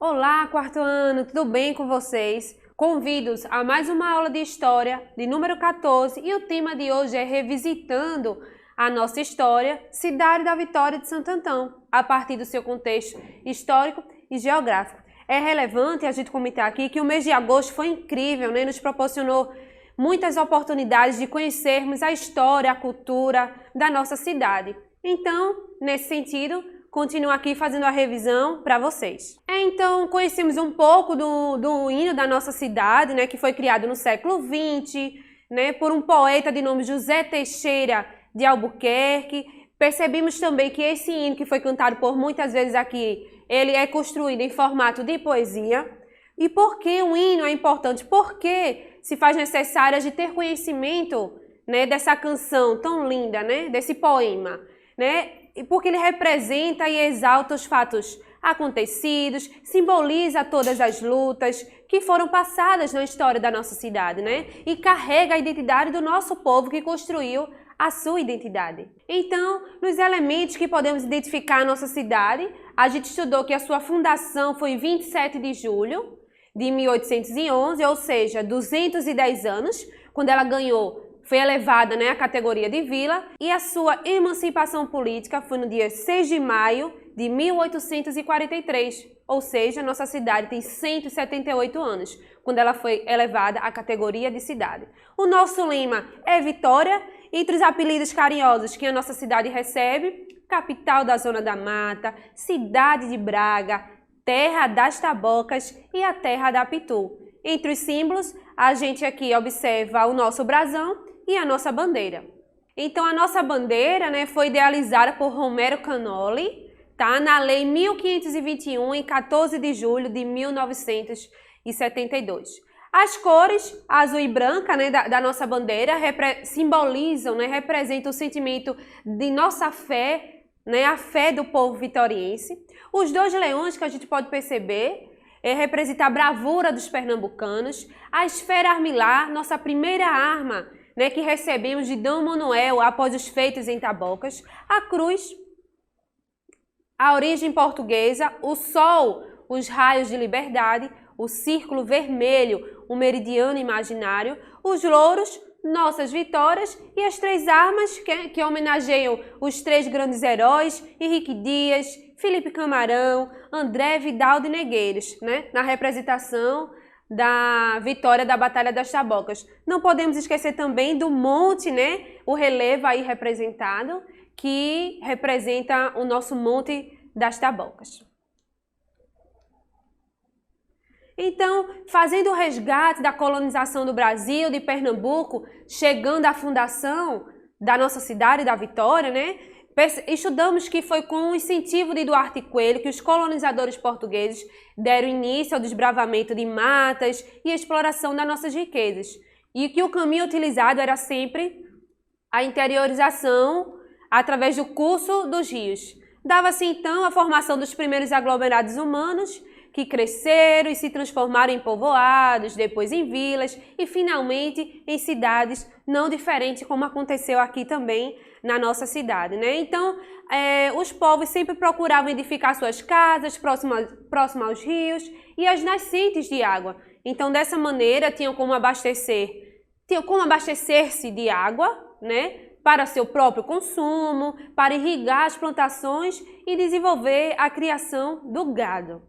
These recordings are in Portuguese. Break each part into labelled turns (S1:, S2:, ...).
S1: Olá, quarto ano, tudo bem com vocês? Convido-os a mais uma aula de História, de número 14, e o tema de hoje é revisitando a nossa história, Cidade da Vitória de Santo Antão, a partir do seu contexto histórico e geográfico. É relevante a gente comentar aqui que o mês de agosto foi incrível, né? Nos proporcionou muitas oportunidades de conhecermos a história, a cultura da nossa cidade. Então, nesse sentido, continuo aqui fazendo a revisão para vocês. Então, conhecemos um pouco do hino da nossa cidade, né, que foi criado no século XX, né, por um poeta de nome José Teixeira de Albuquerque. Percebemos também que esse hino, que foi cantado por muitas vezes aqui, ele é construído em formato de poesia. E por que o hino é importante? Porque se faz necessário de ter conhecimento, né, dessa canção tão linda, né, desse poema, né? Porque ele representa e exalta os fatos acontecidos, simboliza todas as lutas que foram passadas na história da nossa cidade, né? E carrega a identidade do nosso povo que construiu a sua identidade. Então, nos elementos que podemos identificar a nossa cidade, a gente estudou que a sua fundação foi em 27 de julho de 1811, ou seja, 210 anos, quando ela foi elevada, né, à categoria de vila, e a sua emancipação política foi no dia 6 de maio de 1843, ou seja, nossa cidade tem 178 anos, quando ela foi elevada à categoria de cidade. O nosso lema é Vitória, entre os apelidos carinhosos que a nossa cidade recebe: capital da Zona da Mata, cidade de Braga, terra das tabocas e a terra da pitu. Entre os símbolos, a gente aqui observa o nosso brasão e a nossa bandeira. Então, a nossa bandeira, né, foi idealizada por Romero Canoli, tá, na Lei 1521, em 14 de julho de 1972. As cores azul e branca, né, da nossa bandeira simbolizam, né, representam o sentimento de nossa fé, né, a fé do povo vitoriense. Os dois leões que a gente pode perceber representam a bravura dos pernambucanos. A esfera armilar, nossa primeira arma, né, que recebemos de D. Manuel após os feitos em Tabocas. A cruz, a origem portuguesa. O sol, os raios de liberdade. O círculo vermelho, o meridiano imaginário. Os louros, nossas vitórias. E as três armas que homenageiam os três grandes heróis: Henrique Dias, Felipe Camarão, André Vidal de Negreiros, né, na representação da vitória da Batalha das Tabocas. Não podemos esquecer também do monte, né, o relevo aí representado, que representa o nosso Monte das Tabocas. Então, fazendo o resgate da colonização do Brasil, de Pernambuco, chegando à fundação da nossa cidade, da Vitória, né, estudamos que foi com o incentivo de Duarte Coelho que os colonizadores portugueses deram início ao desbravamento de matas e exploração das nossas riquezas, e que o caminho utilizado era sempre a interiorização através do curso dos rios. Dava-se então a formação dos primeiros aglomerados humanos, que cresceram e se transformaram em povoados, depois em vilas e finalmente em cidades, não diferente como aconteceu aqui também na nossa cidade, né? Então, os povos sempre procuravam edificar suas casas próximas aos rios e às nascentes de água. Então, dessa maneira, tinham como abastecer-se de água, né, para seu próprio consumo, para irrigar as plantações e desenvolver a criação do gado.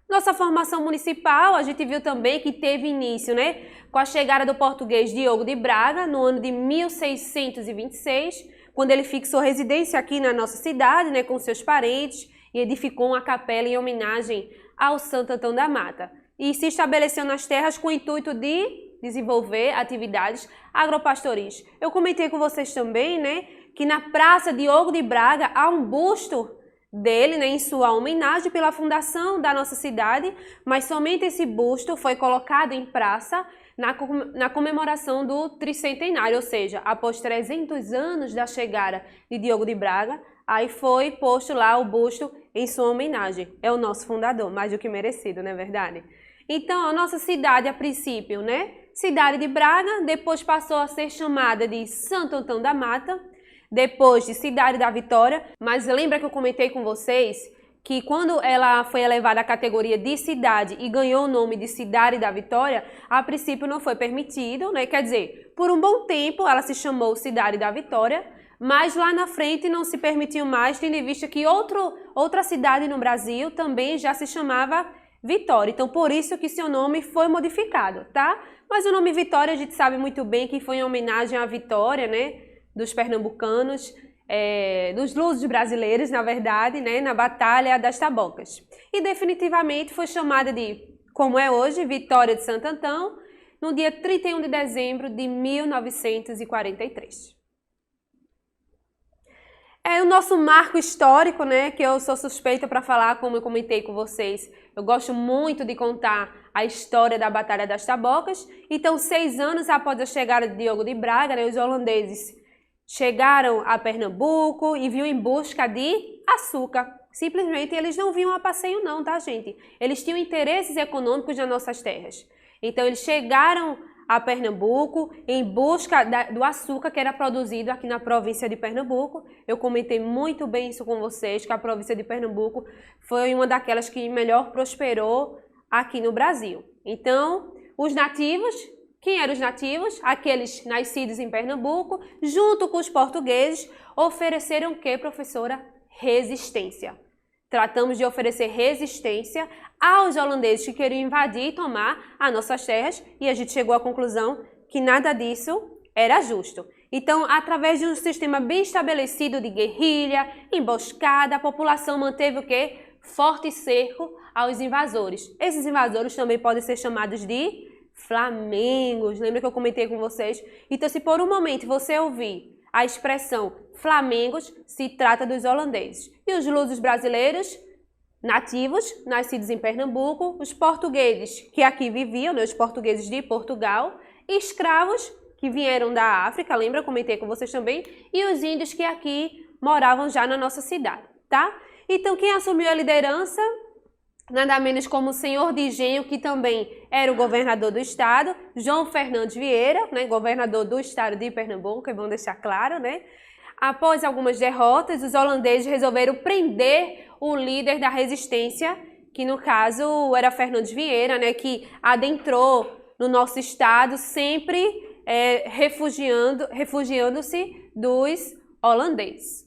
S1: Nossa formação municipal, a gente viu também que teve início, né, com a chegada do português Diogo de Braga, no ano de 1626, quando ele fixou residência aqui na nossa cidade, né, com seus parentes, e edificou uma capela em homenagem ao Santo Antão da Mata. E se estabeleceu nas terras com o intuito de desenvolver atividades agropastoris. Eu comentei com vocês também, né, que na Praça Diogo de Braga há um busto dele, né, em sua homenagem pela fundação da nossa cidade, mas somente esse busto foi colocado em praça na comemoração do tricentenário, ou seja, após 300 anos da chegada de Diogo de Braga, aí foi posto lá o busto em sua homenagem. É o nosso fundador, mais do que merecido, não é verdade? Então, a nossa cidade, a princípio, né, Cidade de Braga, depois passou a ser chamada de Santo Antão da Mata, depois de Cidade da Vitória, mas lembra que eu comentei com vocês que quando ela foi elevada à categoria de cidade e ganhou o nome de Cidade da Vitória, a princípio não foi permitido, né? Quer dizer, por um bom tempo ela se chamou Cidade da Vitória, mas lá na frente não se permitiu mais, tendo em vista que outra cidade no Brasil também já se chamava Vitória. Então, por isso que seu nome foi modificado, tá? Mas o nome Vitória a gente sabe muito bem que foi em homenagem à vitória, né, dos pernambucanos, dos lusos brasileiros, na verdade, né, na Batalha das Tabocas. E definitivamente foi chamada de, como é hoje, Vitória de Santo Antão, no dia 31 de dezembro de 1943. É o nosso marco histórico, né, que eu sou suspeita para falar, como eu comentei com vocês. Eu gosto muito de contar a história da Batalha das Tabocas. Então, 6 anos após a chegada de Diogo de Braga, né, os holandeses chegaram a Pernambuco e vinham em busca de açúcar. Simplesmente eles não vinham a passeio não, tá, gente? Eles tinham interesses econômicos nas nossas terras. Então, eles chegaram a Pernambuco em busca do açúcar que era produzido aqui na província de Pernambuco. Eu comentei muito bem isso com vocês, que a província de Pernambuco foi uma daquelas que melhor prosperou aqui no Brasil. Então, os nativos, quem eram os nativos? Aqueles nascidos em Pernambuco, junto com os portugueses, ofereceram o que, professora? Resistência. Tratamos de oferecer resistência aos holandeses que queriam invadir e tomar as nossas terras e a gente chegou à conclusão que nada disso era justo. Então, através de um sistema bem estabelecido de guerrilha, emboscada, a população manteve o quê? Forte cerco aos invasores. Esses invasores também podem ser chamados de flamengos. Lembra que eu comentei com vocês? Então, se por um momento você ouvir a expressão flamengos, se trata dos holandeses. E os lusos brasileiros, nativos, nascidos em Pernambuco, os portugueses que aqui viviam, né, os portugueses de Portugal, escravos que vieram da África, lembra? Comentei com vocês também, e os índios que aqui moravam já na nossa cidade, tá? Então, quem assumiu a liderança? Nada menos como o senhor de engenho, que também era o governador do estado, João Fernandes Vieira, né, governador do estado de Pernambuco, é bom deixar claro, né? Após algumas derrotas, os holandeses resolveram prender o líder da resistência, que no caso era Fernandes Vieira, né, que adentrou no nosso estado sempre refugiando-se dos holandeses.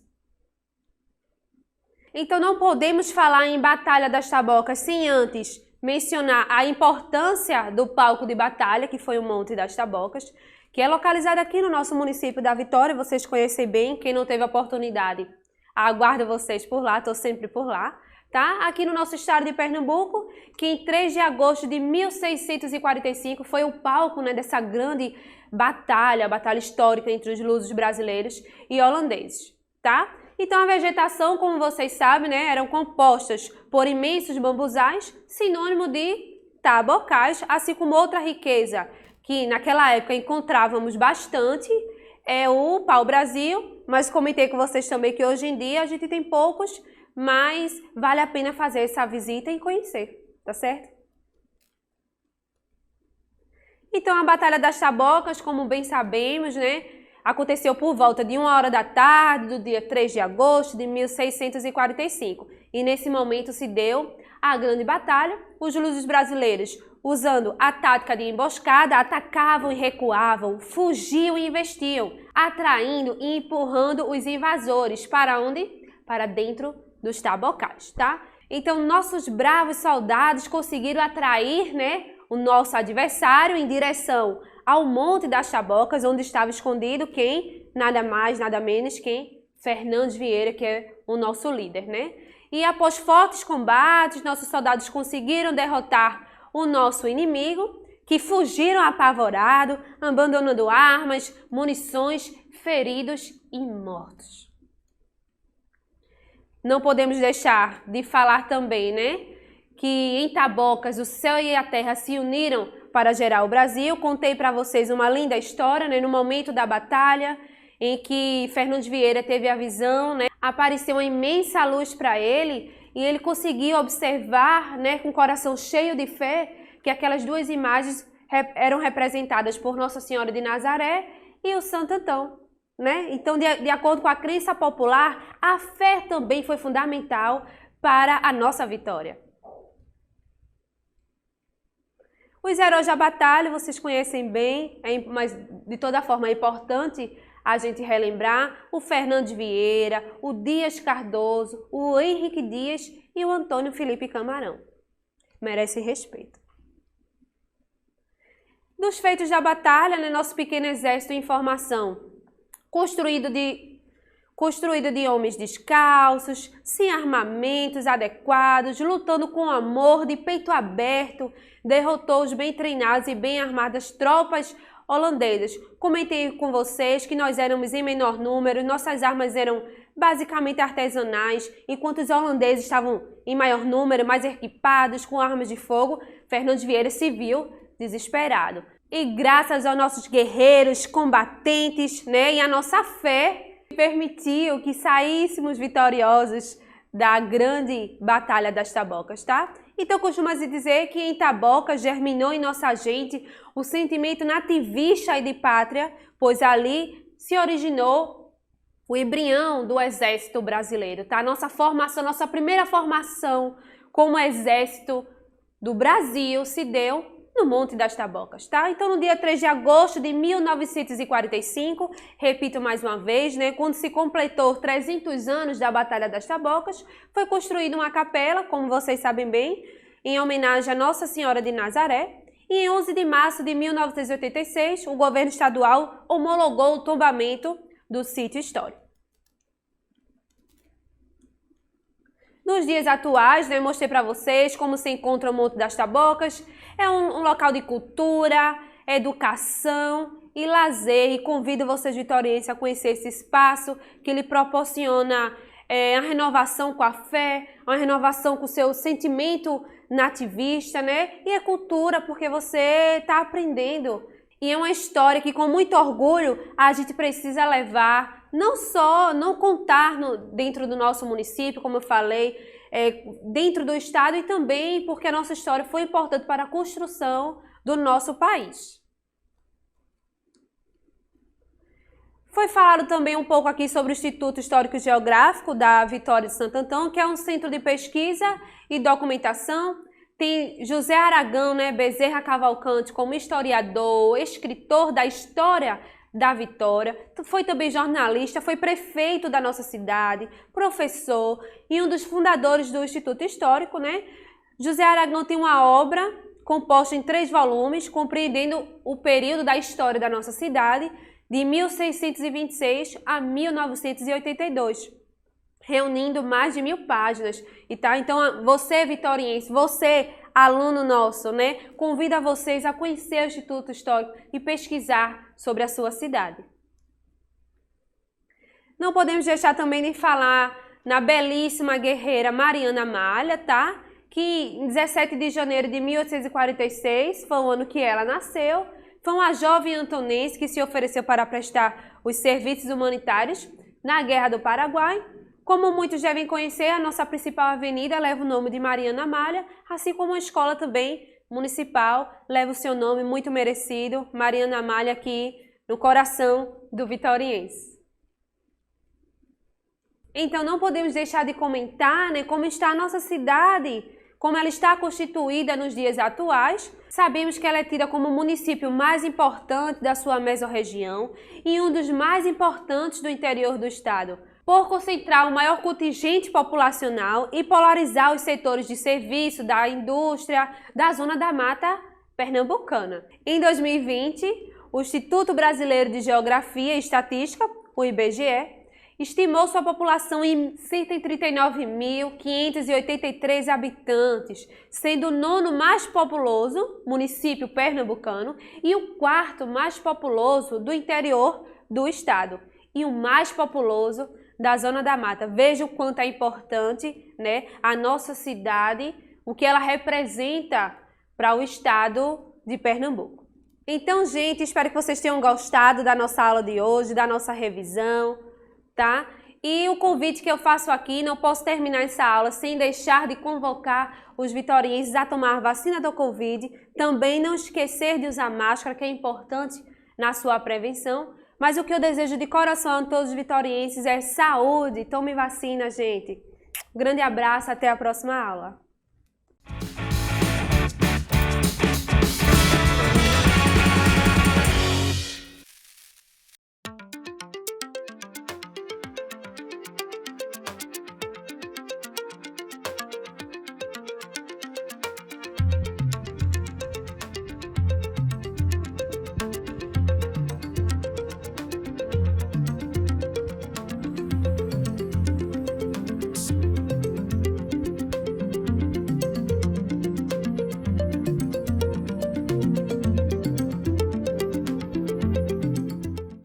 S1: Então não podemos falar em Batalha das Tabocas sem antes mencionar a importância do palco de batalha, que foi o Monte das Tabocas, que é localizado aqui no nosso município da Vitória, vocês conhecem bem, quem não teve a oportunidade, aguardo vocês por lá, estou sempre por lá, tá? Aqui no nosso estado de Pernambuco, que em 3 de agosto de 1645 foi o palco, né, dessa grande batalha histórica entre os lusos brasileiros e holandeses, tá? Então a vegetação, como vocês sabem, né, eram compostas por imensos bambuzais, sinônimo de tabocais, assim como outra riqueza que naquela época encontrávamos bastante, é o pau-brasil, mas comentei com vocês também que hoje em dia a gente tem poucos, mas vale a pena fazer essa visita e conhecer, tá certo? Então a Batalha das Tabocas, como bem sabemos, né, aconteceu por volta de 1h da tarde, do dia 3 de agosto de 1645. E nesse momento se deu a grande batalha. Os lusos brasileiros, usando a tática de emboscada, atacavam e recuavam, fugiam e investiam, atraindo e empurrando os invasores. Para onde? Para dentro dos tabocais, tá? Então, nossos bravos soldados conseguiram atrair, né, o nosso adversário em direção ao Monte das Tabocas, onde estava escondido quem? Nada mais, nada menos quem? Fernandes Vieira, que é o nosso líder, né? E após fortes combates, nossos soldados conseguiram derrotar o nosso inimigo, que fugiram apavorados, abandonando armas, munições, feridos e mortos. Não podemos deixar de falar também, né, que em Tabocas o céu e a terra se uniram para gerar o Brasil. Contei para vocês uma linda história, né, no momento da batalha, em que Fernandes Vieira teve a visão, né, apareceu uma imensa luz para ele e ele conseguiu observar, né, com o coração cheio de fé, que aquelas duas imagens eram representadas por Nossa Senhora de Nazaré e o Santo Antão, né? Então, de acordo com a crença popular, a fé também foi fundamental para a nossa vitória. Os heróis da batalha vocês conhecem bem, mas de toda forma é importante a gente relembrar o Fernando Vieira, o Dias Cardoso, o Henrique Dias e o Antônio Felipe Camarão. Merecem respeito. Dos feitos da batalha, né, nosso pequeno exército em formação, construído de homens descalços, sem armamentos adequados, lutando com amor, de peito aberto, derrotou os bem treinados e bem armadas tropas holandesas. Comentei com vocês que nós éramos em menor número, nossas armas eram basicamente artesanais, enquanto os holandeses estavam em maior número, mais equipados, com armas de fogo. Fernando Vieira se viu desesperado. E graças aos nossos guerreiros, combatentes, né, e a nossa fé, permitiu que saíssemos vitoriosos da grande Batalha das Tabocas, tá? Então costuma-se dizer que em Taboca germinou em nossa gente o sentimento nativista e de pátria, pois ali se originou o embrião do Exército Brasileiro, tá? Nossa formação, nossa primeira formação como Exército do Brasil se deu no Monte das Tabocas, tá? Então, no dia 3 de agosto de 1945, repito mais uma vez, né, quando se completou 300 anos da Batalha das Tabocas, foi construída uma capela, como vocês sabem bem, em homenagem a Nossa Senhora de Nazaré, e em 11 de março de 1986, o governo estadual homologou o tombamento do sítio histórico. Nos dias atuais, né, mostrei para vocês como se encontra o Monte das Tabocas. É um local de cultura, educação e lazer, e convido vocês vitorienses a conhecer esse espaço que lhe proporciona a renovação com a fé, uma renovação com o seu sentimento nativista, né? E a cultura, porque você está aprendendo. E é uma história que, com muito orgulho, a gente precisa levar, não contar dentro do nosso município, como eu falei, dentro do estado, e também porque a nossa história foi importante para a construção do nosso país. Foi falado também um pouco aqui sobre o Instituto Histórico e Geográfico da Vitória de Santo Antão, que é um centro de pesquisa e documentação. Tem José Aragão, né, Bezerra Cavalcante como historiador, escritor da história da Vitória, foi também jornalista, foi prefeito da nossa cidade, professor e um dos fundadores do Instituto Histórico, né? José Aragão tem uma obra composta em 3 volumes, compreendendo o período da história da nossa cidade, de 1626 a 1982, reunindo mais de 1000 páginas. E tá? Então, você vitoriense, você aluno nosso, né, convido a vocês a conhecer o Instituto Histórico e pesquisar sobre a sua cidade. Não podemos deixar também de falar na belíssima guerreira Mariana Malha, tá? Que em 17 de janeiro de 1846, foi o ano que ela nasceu, foi uma jovem antonense que se ofereceu para prestar os serviços humanitários na Guerra do Paraguai. Como muitos devem conhecer, a nossa principal avenida leva o nome de Mariana Malha, assim como a escola também municipal leva o seu nome, muito merecido, Mariana Malha, aqui no coração do vitoriense. Então não podemos deixar de comentar, né, como está a nossa cidade, como ela está constituída nos dias atuais. Sabemos que ela é tida como o município mais importante da sua mesorregião e um dos mais importantes do interior do estado, por concentrar o maior contingente populacional e polarizar os setores de serviço, da indústria, da zona da mata pernambucana. Em 2020, o Instituto Brasileiro de Geografia e Estatística, o IBGE, estimou sua população em 139.583 habitantes, sendo o 9º mais populoso município pernambucano e o 4º mais populoso do interior do estado e o mais populoso da zona da mata. Veja o quanto é importante, né, a nossa cidade, o que ela representa para o estado de Pernambuco. Então, gente, espero que vocês tenham gostado da nossa aula de hoje, da nossa revisão, tá? E o convite que eu faço aqui, não posso terminar essa aula sem deixar de convocar os vitorienses a tomar a vacina do Covid, também não esquecer de usar máscara, que é importante na sua prevenção, mas o que eu desejo de coração a todos os vitorienses é saúde, tome vacina, gente. Um grande abraço, até a próxima aula.